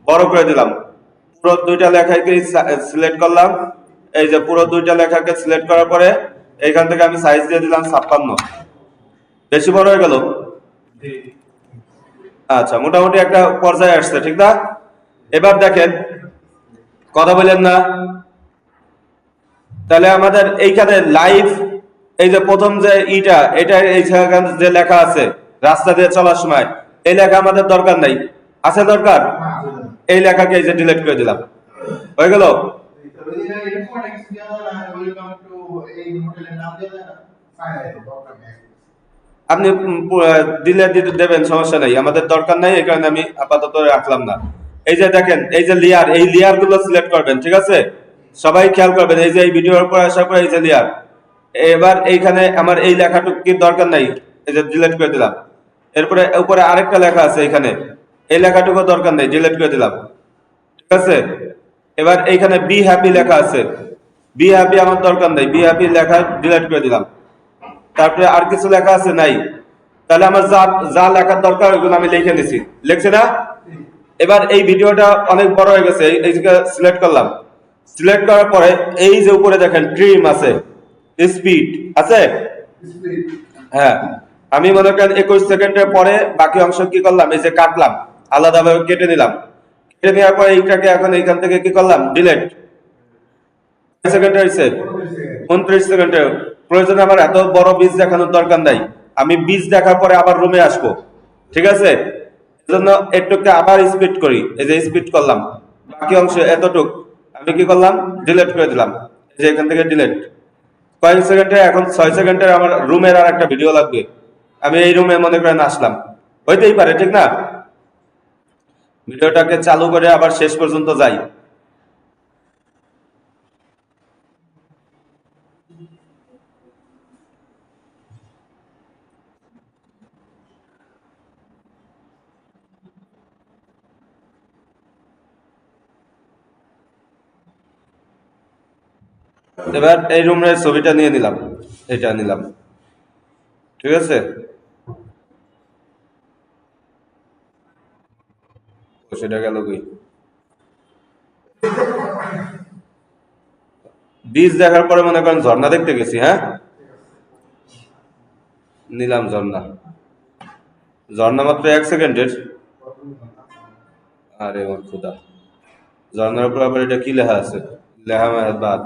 বড় করে দিলাম। পুরো দুইটা লেখাকে সিলেক্ট করলাম। এই যে পুরো দুইটা লেখাকে সিলেক্ট করার পরে এইখান থেকে আমি সাইজ দিয়ে দিলাম 56। বেশি বড় হয়ে গেল। আচ্ছা, মোটামুটি একটা পর্যায়ে আসছে, ঠিক না? এবার দেখেন, কথা বলেন না। তাহলে আমাদের এইখানে লাইভ, এই যে প্রথম যে এটা এই যে লেখা আছে রাস্তা দিয়ে চলার সময়, এই লেখা আমাদের দরকার নাই। আছে দরকার? এই লেখাকে এই যে ডিলিট করে দিলাম, হয়ে গেল। আপনি দিলে দেবেন, সমস্যা নাই, আমাদের দরকার নাই, এই কারণে আমি আপাতত রাখলাম না। এই যে দেখেন, এই যে লেয়ার, এই লেয়ার গুলো সিলেক্ট করবেন, ঠিক আছে। সবাই খেয়াল করবেন, এই যে এই ভিডিওর উপর আসার পর এই যে লেয়ার। এবার এইখানে আমার এই লেখাটুকু কি দরকার নাই, এই যে ডিলিট করে দিলাম। এরপরে উপরে আরেকটা লেখা আছে এখানে, এই লেখাটুকু দরকার নেই, ডিলিট করে দিলাম, ঠিক আছে। এবার এইখানে বি হ্যাপি লেখা আছে, বি হ্যাপি আমার দরকার নেই, বি হ্যাপি লেখা ডিলিট করে দিলাম। তারপরে আর কিছু লেখা আছে নাই, তাহলে আমার যা যা লেখার দরকার ওইগুলো আমি লিখে নিছি, লিখছি না। এবার এই ভিডিওটা অনেক বড় হয়ে গেছে, এই যে সিলেক্ট করলাম। সিলেক্ট করার পরে এই যে উপরে দেখেন ট্রিম আছে, স্পিড আছে। হ্যাঁ, আমি মনে করেন 21 সেকেন্ডের পরে বাকি অংশ কি করলাম, এই যে কাটলাম, আলাদাভাবে কেটে নিলাম। কেটে নেওয়ার পরে এইটাকে এখন এইখান থেকে কি করলাম, ডিলেট। সেকেন্ড হয়েছে 29 সেকেন্ডের। প্রয়োজনে আমার এত বড় বীজ দেখানোর দরকার নাই, আমি বীজ দেখার পরে আবার রুমে আসবো, ঠিক আছে। এজন্য একটুকে আবার স্পিড করি, এই যে স্পিড করলাম, বাকি অংশ এতটুক আমি কি করলাম, ডিলিট করে দিলাম, এই যে এখান থেকে ডিলিট। কয়েক সেকেন্ডে, এখন 6 সেকেন্ডের আমার রুমের আর একটা ভিডিও লাগবে। আমি এই রুমে মনে করেন আসলাম, হইতেই পারে, ঠিক না। ভিডিওটাকে চালু করে আবার শেষ পর্যন্ত যাই। এবার এই রুমের ছবিটা নিয়ে নিলাম, এটা নিলাম, ঠিক আছে। তো সেটা গেল কই, বীজ দেখার পরে মনে করেন ঝর্ণা দেখতে গেছি, হ্যাঁ, নিলাম ঝর্ণা। ঝর্ণা মাত্র 1 সেকেন্ডের। আরে ওর খুদা, ঝর্ণার উপর আবার এটা কি লেখা আছে, লেহা মেহবাদ,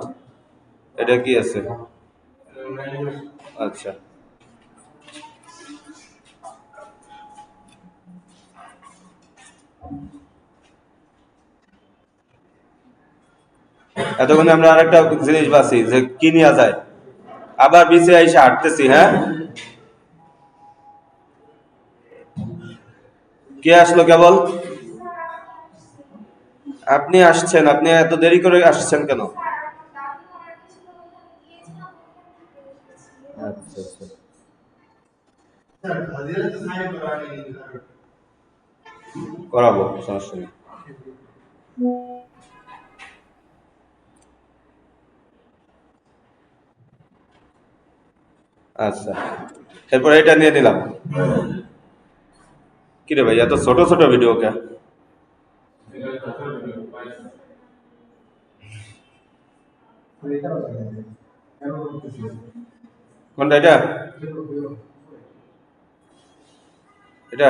এটা কি আছে? আচ্ছা, এতক্ষণে আমরা আরেকটা জিনিস বাছি যে কি নেওয়া যায়। আবার বিচে এসে হাঁটতেছি, হ্যাঁ। কে আসলো কেবল? আপনি আসছেন, আপনি এত দেরি করে আসছেন কেন? আচ্ছা আচ্ছা, করাবো, সমস্যা নেই। আচ্ছা, এরপর এটা নিয়ে নিলাম। কিরে ভাই, এত ছোট ছোট ভিডিও কে? কোনটা এটা? এটা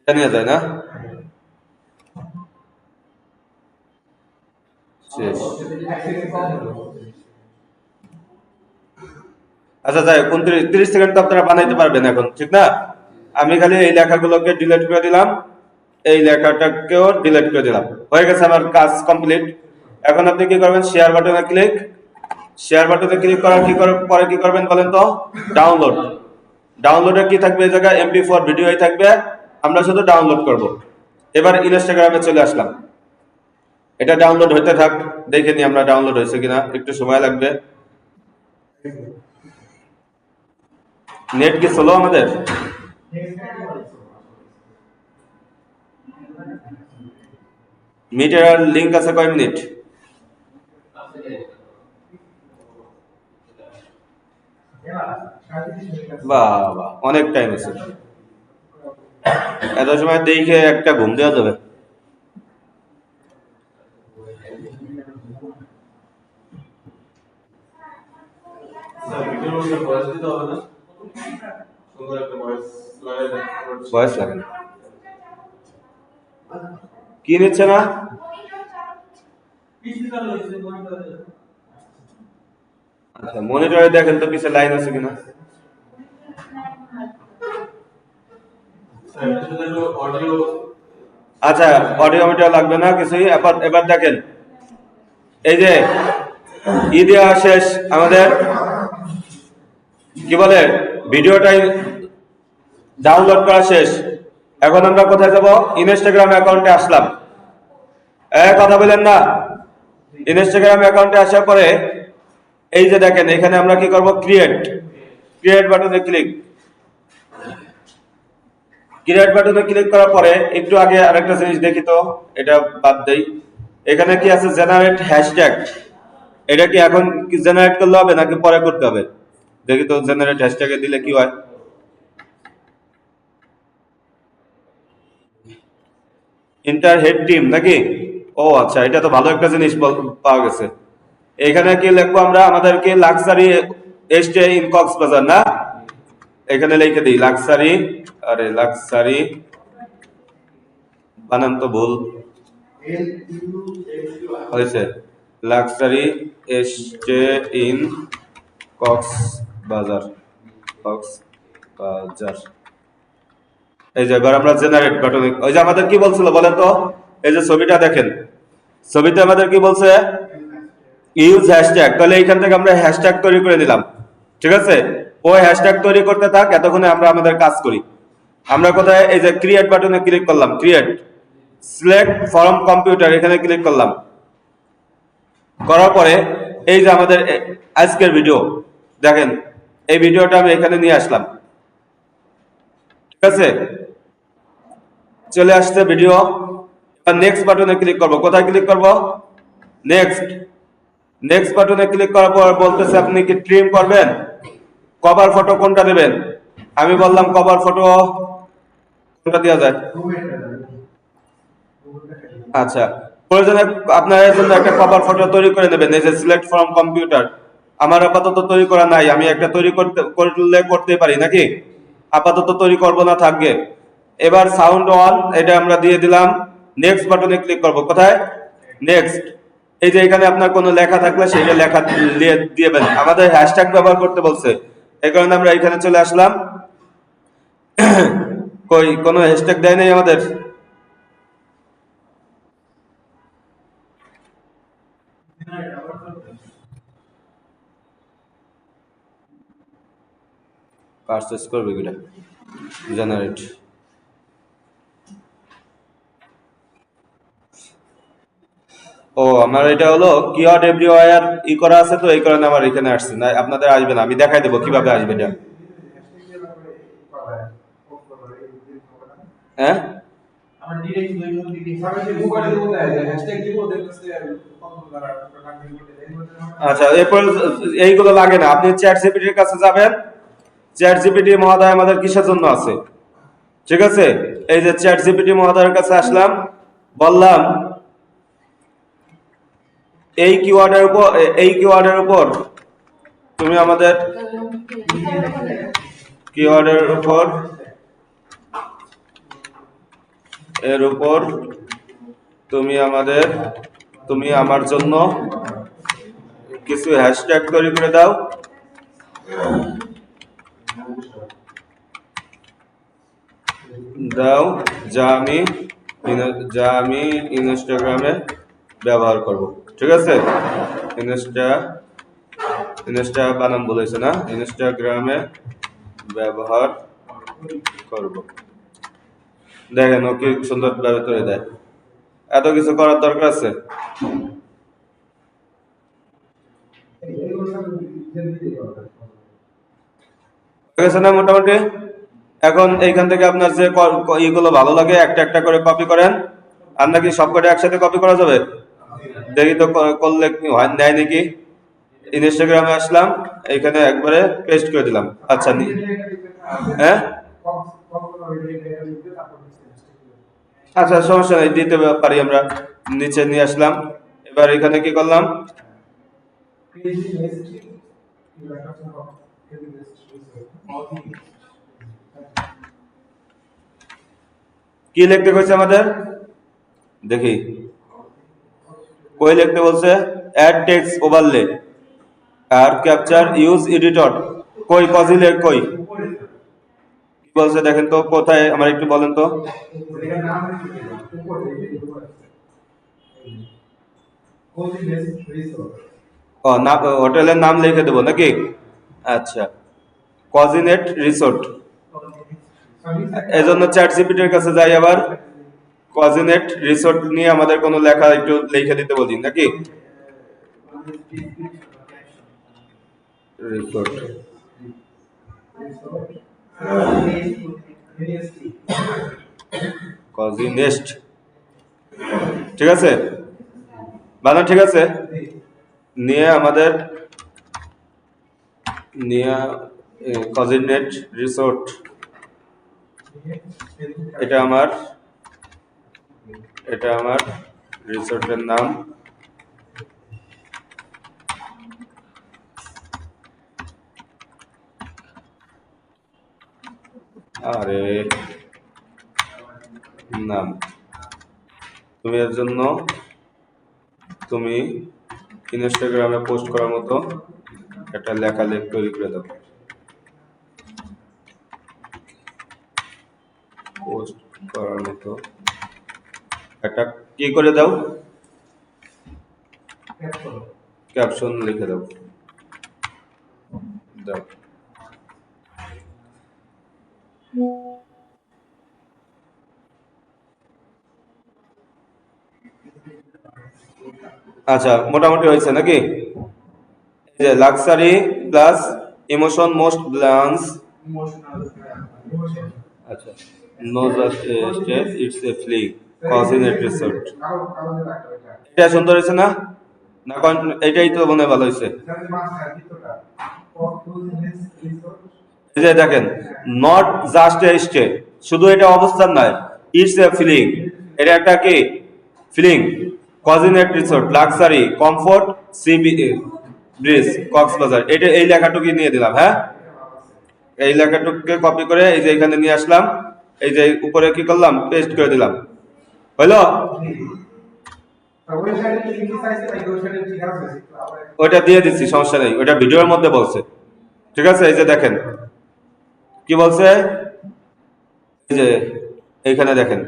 এটা নিয়ে যায় না? আচ্ছা যাই 30 সেকেন্ড তো আপনারা বানাইতে পারবেন এখন, ঠিক না? আমি খালি এই লেখাগুলোকে ডিলিট করে দিলাম, এই লেখাটাকেও ডিলিট করে দিলাম, হয়ে গেছে আমার কাজ কমপ্লিট। এখন আপনি কি করবেন, শেয়ার বাটনে ক্লিক, শেয়ার বাটনে ক্লিক করার পরে কি করবেন বলেন তো, ডাউনলোড। ডাউনলোডে কি থাকবে, এই জায়গায় MP4 ভিডিওই থাকবে, আমরা শুধু ডাউনলোড করব। এবার ইনস্টাগ্রামে চলে আসলাম, এটা ডাউনলোড হইতে থাক, দেখে নি আমরা ডাউনলোড হয়েছে কিনা, একটু সময় লাগবে। নেট কি স্লো আমাদের? মিটার লিংক আছে কয় মিনিট? বাহ বাহ, অনেক টাইম আছে, এত সময় দেখে একটা ঘুম দেওয়া যাবে। ভয়েস লাগে না, কি নিচ্ছে না? আচ্ছা মনিটরে দেখেন তো পিছে লাইন আছে কিনা। আচ্ছা অডিও মিটার লাগবে না কিছুই। এবার দেখেন, এই যে দেওয়া শেষ আমাদের, কি বলে, ভিডিওটাই ডাউনলোড করা শেষ। এখন আমরা কোথায় যাব, ইনস্টাগ্রাম অ্যাকাউন্টে আসলাম। কথা বলেন না, ইনস্টাগ্রাম অ্যাকাউন্টে আসার পরে এই যে দেখেন এখানে আমরা কি করব, ক্রিয়েট বাটনে ক্লিক। ক্রিয়েট বাটনে ক্লিক করার পরে একটু আগে আরেকটা জিনিস দেখি তো, এটা বাদ দেই। এখানে কি আছে, জেনারেট হ্যাশট্যাগ। এটা কি এখন কি জেনারেট করলে হবে নাকি পরে করতে হবে? দেখি তো জেনারেট হ্যাশট্যাগে দিলে কি হয়। ইন্টার হেড টিম নাকি? ও আচ্ছা, এটা তো ভালো একটা জিনিস পাওয়া গেছে। এখানে কি লিখবো আমরা, আমাদেরকে লাক্সারি স্টে ইন কক্সবাজার না, এখানে লিখে দিই লাক্সারি, আরে লাক্সারি বানান তো ভুল হয়েছে, লাক্সারি স্টে ইন কক্সবাজার। এই যে এবার আমরা জেনারেট বাটনে, ওই যে আমাদের কি বলছিল বলেন তো, এই যে ছবিটা দেখেন, ছবিতে আমাদের কি বলছে, ইউজ হ্যাশট্যাগ। তাহলে এইখান থেকে আমরা হ্যাশট্যাগ তৈরি করে নিলাম, ঠিক আছে? ওই হ্যাশট্যাগ তৈরি করতে থাক, এতক্ষণে আমরা আমাদের কাজ করি। আমরা কোথায়, এই যে ক্রিয়েট বাটনে ক্লিক করলাম, ক্রিয়েট, সিলেক্ট ফ্রম কম্পিউটার, এখানে ক্লিক করলাম। করার পরে এই যে আমাদের আজকের ভিডিও দেখেন, এই ভিডিওটা আমি এখানে নিয়ে আসলাম, ঠিক আছে? চলে আসছে ভিডিও। নেক্সট বাটনে ক্লিক করব, কোথায় ক্লিক করব, নেক্সট বাটনে ক্লিক করার পর বলতেছে আপনি কি ট্রিম করবেন, কভার ফটো কোনটা দেবেন। আমি বললাম কভার ফটো কোনটা দেওয়া যায়। আচ্ছা, প্রয়োজনে আপনার জন্য একটা কভার ফটো তৈরি করে নেবেন, এই যে সিলেক্ট ফ্রম কম্পিউটার। আমার আপাতত তৈরি করা নাই, আমি একটা তৈরি করতে পারি নাকি, আপাতত তৈরি করব না, থাকবে। এবার সাউন্ড অন, এটা আমরা দিয়ে দিলাম। নেক্সট বাটনে ক্লিক করব, কোথায়, নেক্সট। এই যে এখানে আপনার কোনো লেখা থাকলে সেটা লেখা দিবেন, আমাদের হ্যাশট্যাগ ব্যবহার করতে বলছে, এই কারণে আমরা এখানে চলে আসলাম। কই কোনো হ্যাশট্যাগ দেয় নাই আমাদের, পারচেস করবে কিটা, জেনারেট। ও আমার এটা হলো কিওয়ার্ড এভরিওয়্যার ই করা আছে, তো এই কারণে আমার এখানে আসছে না, আপনাদের আসবে না, আমি দেখাই দেবো কিভাবে আসবে এটা। হ্যাঁ আচ্ছা, এরপর এইগুলো লাগে না, আপনি চ্যাট জিপিটির কাছে যাবেন। চ্যাট জিপিটি মহোদয় আমাদের কিসের জন্য আছে, ঠিক আছে? এই যে চ্যাট জিপিটি মহোদয়ের কাছে আসলাম, বললাম এই কিওয়ার্ডের উপর তুমি আমাদের কিওয়ার্ডের উপর এর উপর তুমি আমার জন্য কিছু হ্যাশট্যাগ তৈরি করে দাও। দাও যা আমি ইনস্টাগ্রামে ব্যবহার করব। ঠিক আছে, ইনস্টা বানাম বলেছে না, ইনস্টাগ্রামে ব্যবহার করব। দেখেন ও কি সুন্দর ভাবে তৈরি দেয়। এত কিছু করার দরকার আছে? ঠিক আছে না মোটামুটি? এখন এইখান থেকে আপনার যে ইগুলো ভালো লাগে একটা একটা করে কপি করেন। আর নাকি সবকটা একসাথে কপি করা যাবে? দেখি তো করলে কি হয়, নেয় নাকি। ইনস্টাগ্রামে আসলাম, এইখানে একবারে পেস্ট করে দিলাম। আচ্ছা হ্যাঁ, আচ্ছা সমস্যা নেই, দিতে পারি আমরা। নিচে নিয়ে আসলাম, এবার এখানে কি করলাম, কি লিখতে কইছে আমাদের দেখি, কই লিখতে বলছে অ্যাড টেক্সট ওভারলে আর ক্যাপচার ইউজ এডিটর। কই কজিলে কই কি বলছে দেখেন তো, কোথায় আমার একটু বলেন তো। ও না, হোটেলের নাম লিখে দেবো নাকি? আচ্ছা, কজিনেট রিসোর্ট। এই জন্য চ্যাট জিপিটির কাছে যাই, আবার কজিনেট রিসোর্ট নিয়ে আমাদের কোনো লেখা একটু লিখে দিতে বলি নাকি। রিসোর্ট, কজিনেস্ট, ঠিক আছে, বানান ঠিক আছে। নিয়ে আমাদের নিয়ে কজিনেট রিসোর্ট, এটা আমার রিসোর্টের নাম। আরে নাম, তুমি এর জন্য তুমি ইনস্টাগ্রামে পোস্ট করার মতো একটা লেখালেখ তৈরি করে দাও। পোস্ট করার মতো একটা কি করে দাও, ক্যাপশন লিখে দাও। দাও, আচ্ছা মোটামুটি হয়েছে নাকি? এই যে luxury plus emotion most balance. আচ্ছা, no just step it's a flick কজিনেট রিসোর্ট। এটা সুন্দর হয়েছে না? না এটাই তো মনে হয় ভালো হয়েছে। এই যে দেখেন, নট জাস্ট এ স্টে, শুধু এটা অবস্থান নয়, ইটস এ ফিলিং, এটা একটা কি ফিলিং। কজিনেট resort, luxury, comfort, sea bridge, Cox's Bazar, এটা এই লেখাটুকু নিয়ে দিলাম। হ্যাঁ, এই লেখাটুকুকে কপি করে এই যে এখানে নিয়ে আসলাম, এই যে উপরে কি করলাম, পেস্ট করে দিলাম। হইলো? ওইটা দিয়ে দিচ্ছি, সমস্যা নেই, ওইটা ভিডিওর মধ্যে বলছে। ঠিক আছে, এই যে দেখেন কি বলছে, এই যে এইখানে দেখেন,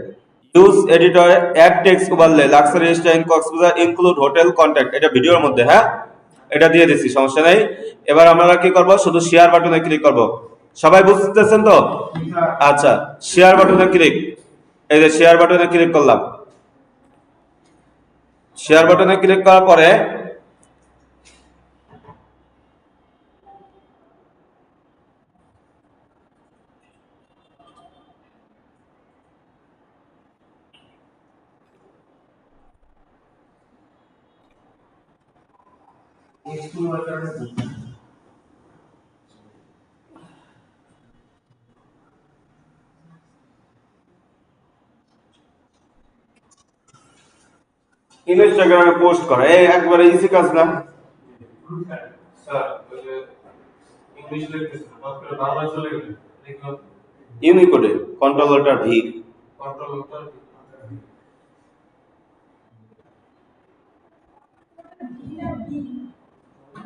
use editor add text overlay luxury stay in Cox's Bazar include hotel contact, এটা ভিডিওর মধ্যে। হ্যাঁ, এটা দিয়ে দিচ্ছি, সমস্যা নেই। এবার আমরা কি করব, শুধু শেয়ার বাটনে ক্লিক করব। সবাই বুঝতেছেন তো? আচ্ছা, শেয়ার বাটনে ক্লিক, এই যে শেয়ার বাটনে ক্লিক করলাম। শেয়ার বাটনে ক্লিক করার পরে ইনস্টাগ্রামে পোস্ট করা, এই একবারে ইজি কাজ না? ইউনিকোডে কন্ট্রোলারটা ভি।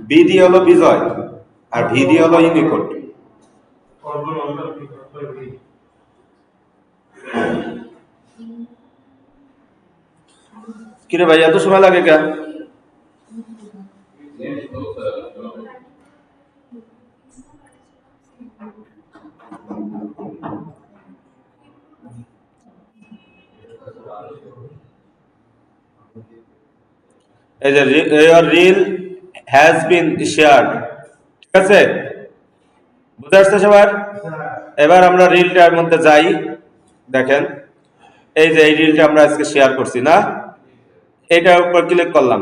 বি দিয়ে হলো বিজয় আর ভি দিয়ে হলো ইউনিকোড। কিরে ভাই এত সময় লাগে কেন? এই যে your reel has been shared, ঠিক আছে? বুঝতে পারছো সবার? এবার আমরা রিলটার মধ্যে যাই। দেখেন এই যে এই রিলটা আমরা আজকে শেয়ার করছি না, এটার উপর ক্লিক করলাম।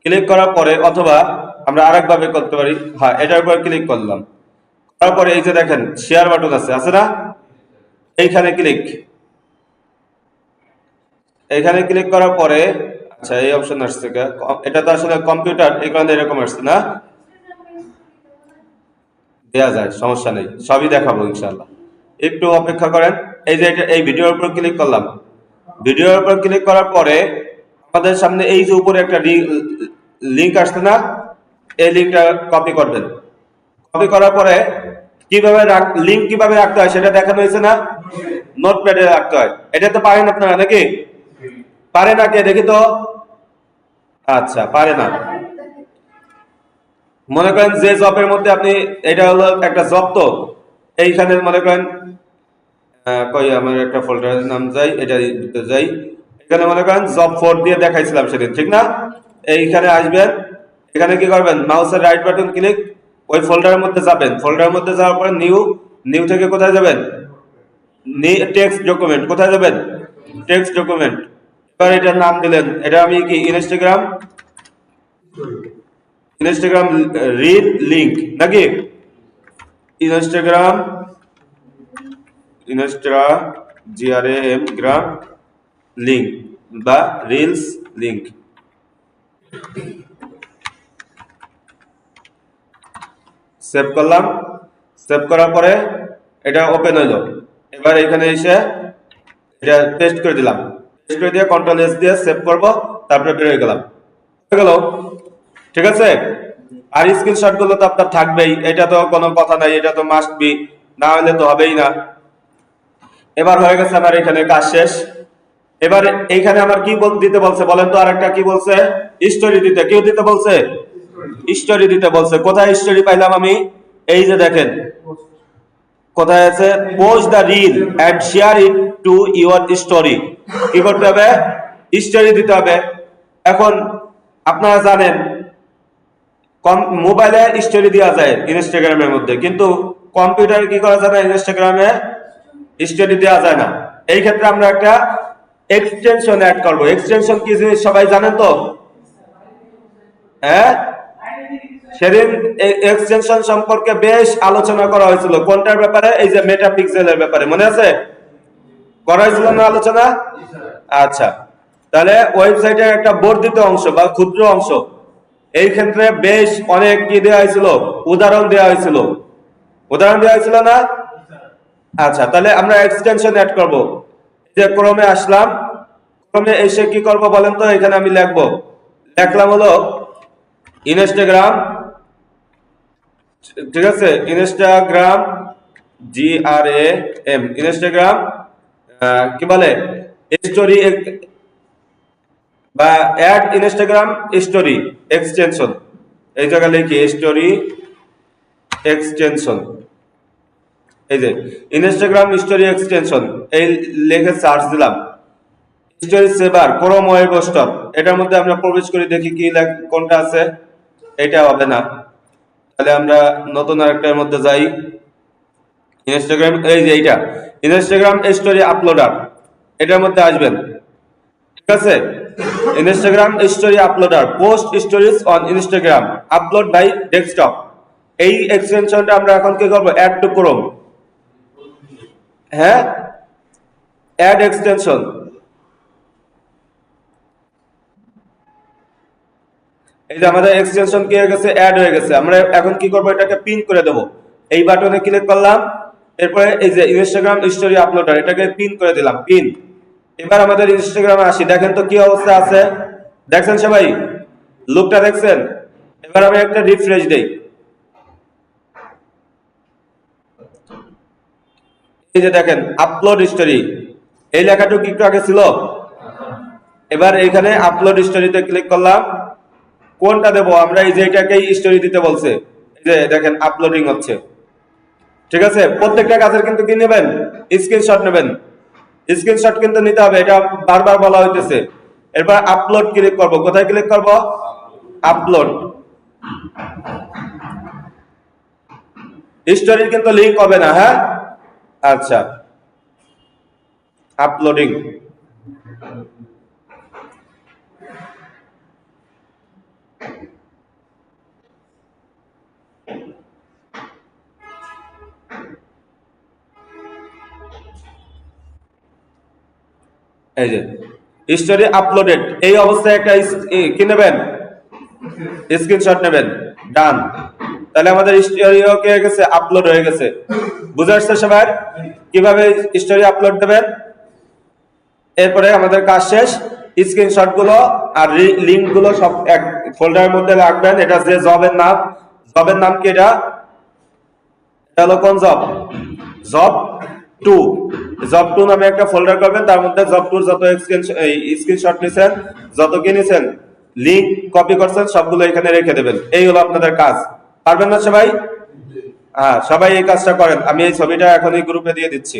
ক্লিক করার পরে অথবা আমরা আরেক ভাবে করতে পারি, হ্যাঁ এটার উপর ক্লিক করলাম, করার পরে এই যে দেখেন শেয়ার বাটন আছে না, এইখানে ক্লিক, এইখানে ক্লিক করার পরে আচ্ছা এই অপশন আসছে, এটা তো আসলে কম্পিউটার এই কারণে এরকম আসছে না, দেয়া যায় সমস্যা নেই, সবই দেখাবো ইনশাআল্লাহ, একটু অপেক্ষা করেন। এই যে এই ভিডিওর উপর ক্লিক করলাম, ভিডিওর উপর ক্লিক করার পরে আমাদের সামনে এই যে উপরে একটা লিংক আসছে না, এই লিংকটা কপি করবেন। কপি করার পরে কিভাবে লিংক কিভাবে রাখতে হয় সেটা দেখানো হয়েছে না, নোটপ্যাডে রাখতে হয়। এটা তো পারেন আপনারা নাকি? পারে না কে দেখি তো? আচ্ছা পারে না। মনে করেন যে জবের মধ্যে আপনি, এটা হলো একটা জব, তো এইখানে মনে করেন কই আমার একটা ফোল্ডারের নাম যাই, এটা দিতে যাই, এখানে মনে করেন জব 4 দিয়ে দেখাইছিলাম সেদিন, ঠিক না? এইখানে আসবেন, এখানে কি করবেন, মাউসের রাইট বাটন ক্লিক, ওই ফোল্ডারের মধ্যে যাবেন, ফোল্ডারের মধ্যে যাওয়ার পরে নিউ থেকে কোথায় যাবেন, টেক্সট ডকুমেন্ট, কোথায় যাবেন, টেক্সট ডকুমেন্ট। এবার এটার নাম দিলেন, এটা আমি কি ইনস্টাগ্রাম রিল লিংক নাকি, ইনস্টাগ্রাম গ্রাম লিংক বা রিলস লিংক। সেভ করলাম, সেভ করার পরে এটা ওপেন হইলো। এবার এখানে এসে এটা পেস্ট করে দিলাম, পেস্ট করে দিয়ে কন্ট্রোল এস দিয়ে সেভ করব, তারপরে বের হয়ে গেলাম, হয়ে গেল, ঠিক আছে? আর স্ক্রিনশট গুলো তো আপনার থাকবেই, এটা তো কোনো কথা নাই, এটা তো মাস্ট বি, না হলে তো হবেই না। এবার হয়ে গেছে আমার এখানে কাজ শেষ। এবার এইখানে আমার কি দিতে বলছে বলেন তো, আরেকটা কি বলছে, স্টোরি দিতে, কেউ দিতে বলছে, স্টোরি দিতে বলছে। কোথায় স্টোরি পাইলাম আমি, এই যে দেখেন কোথায় আছে, post the reel and share it to your story. কি করতে হবে, স্টোরি দিতে হবে। এখন আপনারা জানেন মোবাইলে স্টোরি দেওয়া যায় ইনস্টাগ্রামের মধ্যে, কিন্তু কম্পিউটারে কি করা যায় না, ইনস্টাগ্রামে স্টোরি দেওয়া যায় না। এই ক্ষেত্রে আমরা একটা এক্সটেনশন অ্যাড করব। এক্সটেনশন কি জিনিস সবাই জানেন তো? হ্যাঁ, সেদিন এই এক্সটেনশন সম্পর্কে বেশ আলোচনা করা হয়েছিল। কোনটার ব্যাপারে, এই যে মেটাপিক্সেলের ব্যাপারে, মনে আছে? করা হয়েছিল না আলোচনা? আচ্ছা, তাহলে ওয়েবসাইটের একটা বর্ধিত অংশ বা ক্ষুদ্র অংশ, এই ক্ষেত্রে বেশ অনেক কি দেওয়া হয়েছিল, উদাহরণ দেওয়া হয়েছিল, উদাহরণ দেওয়া হয়েছিল না? আচ্ছা, তাহলে আমরা এক্সটেনশন অ্যাড করব। যে ক্রমে আসলাম, ক্রমে এসে কি করব বলেন তো, এখানে আমি লিখলাম হলো ইনস্টাগ্রাম, ঠিক আছে, ইনস্টাগ্রাম GRAM, ইনস্টাগ্রাম কি বলে, স্টোরি বা অ্যাড ইনস্টাগ্রাম স্টোরি এক্সটেনশন, এই জায়গায় লিখি স্টোরি এক্সটেনশন, এই যে ইনস্টাগ্রাম স্টোরি এক্সটেনশন, এই লিখে সার্চ দিলাম। স্টোরি সেভার ক্রোম ওয়েব স্টোর, এটার মধ্যে আমরা প্রবেশ করি, দেখি কি কোনটা আছে। এটা হবে না, তাহলে আমরা নতুন আরেকটার মধ্যে যাই, ইনস্টাগ্রাম, এই যে এইটা ইনস্টাগ্রাম স্টোরি আপলোডার, এটার মধ্যে আসবেন, ঠিক আছে? Instagram story uploader, post stories on Instagram, upload by desktop. এই এক্সটেনশনটা আমরা এখন কি করব, অ্যাড টু ক্রোম, হ্যাঁ, অ্যাড এক্সটেনশন। এই যে আমাদের এক্সটেনশন কি হয়ে গেছে, অ্যাড হয়ে গেছে। আমরা এখন কি করব, এটাকে পিন করে দেব। এই বাটনে ক্লিক করলাম, এরপরে এই যে ইনস্টাগ্রাম স্টোরি আপলোডার, এটাকে পিন করে দিলাম, পিন। এবার আমাদের ইনস্টাগ্রামে আসি, দেখেন তো কি অবস্থা আছে, দেখছেন সবাই, লুকটা দেখছেন? এবার আমি একটা রিফ্রেশ দেই, এই যে দেখেন আপলোড স্টোরি, এই লেখাটুকু একটু আগে ছিল। এবার এইখানে আপলোড স্টোরিতে ক্লিক করলাম, কোনটা দেবো আমরা, এই যে এটাকেই স্টোরি দিতে বলছে, এই যে দেখেন আপলোডিং হচ্ছে। ঠিক আছে, প্রত্যেকটা কাজের কিন্তু কি নেবেন, স্ক্রিনশট নেবেন, স্ক্রিনশট কিন্তু নিতে হবে, এটা বারবার বলা হইতেছে। এরপর আপলোড ক্লিক করব, কোথায় ক্লিক করব, আপলোড। স্টোরির কিন্তু লিংক হবে না, হ্যাঁ, আচ্ছা, আপলোডিং। এই যে স্টোরি আপলোডেড, এই অবস্থায় একটা কি নেবেন, স্ক্রিনশট নেবেন, ডান। তাহলে আমাদের স্টোরিও কি হয়ে গেছে, আপলোড হয়ে গেছে। বুঝে আসছে সবার কিভাবে স্টোরি আপলোড দেবেন? এরপরে আমাদের কাজ শেষ, স্ক্রিনশট গুলো আর লিংক গুলো সব এক ফোল্ডারের মধ্যে রাখবেন। এটা যে জবের নাম, জবের নাম কি, এটা হলো কোন জব, জব 2, জব 2 নামে একটা ফোল্ডার করবেন, তার মধ্যে জব 2 যত স্ক্রিনশট নিছেন, যত কি নিছেন, লিংক কপি করছেন, সবগুলো এখানে রেখে দেবেন। এই হলো আপনাদের কাজ। পারবেন না সবাই? হ্যাঁ, সবাই এই কাজটা করেন। আমি এই ছবিটা এখন এই গ্রুপে দিয়ে দিচ্ছি।